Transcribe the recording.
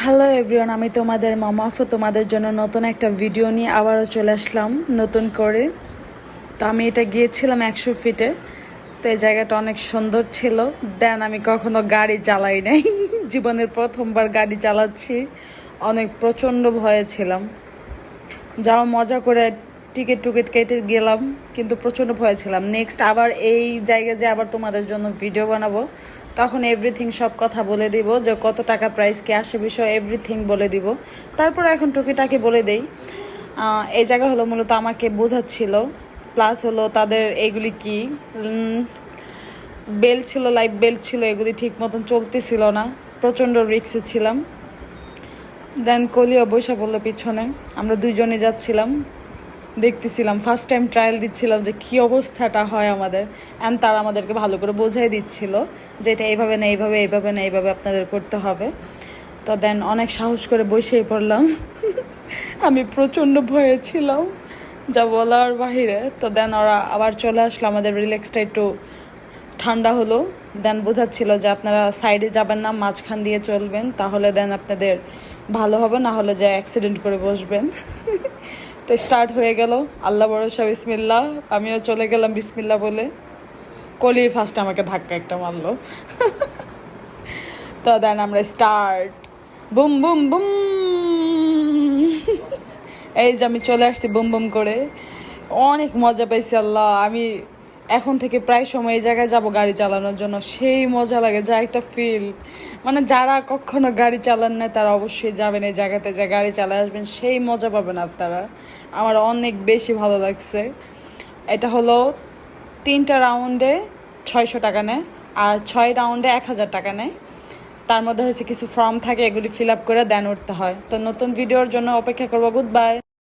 Hello everyone, আমি তোমাদের মামাফু তোমাদের জন্য নতুন একটা ভিডিও নিয়ে আবারও চলে আসলাম নতুন করে। তো আমি এটা গিয়েছিলাম 100 ফিটে। তো এই জায়গাটা অনেক সুন্দর ছিল। দেন আমি কখনো গাড়ি চালাই নাই জীবনের প্রথমবার গাড়ি চালাচ্ছি। অনেক প্রচণ্ড ভয়ে ছিলাম, যাও মজা করে টিকিট টুকিট কেটে গেলাম, কিন্তু প্রচণ্ড ভয় ছিলাম। নেক্সট আবার এই জায়গায় যে আবার তোমাদের জন্য ভিডিও বানাবো, তখন এভরিথিং সব কথা বলে দিব, যে কত টাকা প্রাইস কি আসে বিষয় এভরিথিং বলে দিব। তারপর এখন টুকিটাকি বলে দেই। এই জায়গা হলো মূলত আমাকে বোঝাচ্ছিল, প্লাস হলো তাদের এইগুলি কি বেল্ট ছিল, লাইফ বেল্ট ছিল, এগুলি ঠিক মতন চলতেছিল না, প্রচণ্ড রিক্সে ছিলাম। দেন কলিও বৈশা বললো পিছনে, আমরা দুইজনে যাচ্ছিলাম, দেখতেছিলাম, ফার্স্ট টাইম ট্রায়াল দিচ্ছিলাম যে কী অবস্থাটা হয় আমাদের। অ্যান্ড তারা আমাদেরকে ভালো করে বোঝাই দিচ্ছিল যে এটা এইভাবে না এইভাবে, এইভাবে না এইভাবে আপনাদের করতে হবে। তো দেন অনেক সাহস করে বসেই পড়লাম আমি প্রচণ্ড ভয়ে ছিলাম, যা বলার বাহিরে। তো দেন ওরা আবার চলে আসলো, আমাদের রিল্যাক্সটা একটু ঠান্ডা হলো। দেন বোঝাচ্ছিল যে আপনারা সাইডে যাবেন না, মাঝখান দিয়ে চলবেন, তাহলে দেন আপনাদের ভালো হবে, না হলে যে অ্যাক্সিডেন্ট করে বসবেন তো স্টার্ট হয়ে গেল, আল্লাহ ভরসা, বিসমিল্লাহ। আমিও চলে গেলাম বিসমিল্লাহ বলে। কলি ফার্স্ট আমাকে ধাক্কা একটা মারলো তো দেন আমরা স্টার্ট, বুম বুম বুম এই যে আমি চলে আসছি বুম বুম করে। অনেক মজা পাইছি আল্লাহ। আমি এখন থেকে প্রায় সময় এই জায়গায় যাব গাড়ি চালানোর জন্য, সেই মজা লাগে, যা একটা ফিল। মানে যারা কখনো গাড়ি চালান না তারা অবশ্যই যাবেন এই জায়গাতে, যে গাড়ি চালায় আসবেন, সেই মজা পাবেন আপনারা। আমার অনেক বেশি ভালো লাগছে। এটা হলো 3টা রাউন্ডে 600 টাকা নেয়, আর 6 রাউন্ডে 1000 টাকা নেয়। তার মধ্যে হচ্ছে কিছু ফর্ম থাকে, এগুলি ফিল আপ করে দেন উঠতে হয়। তো নতুন ভিডিওর জন্য অপেক্ষা করবো। Good bye.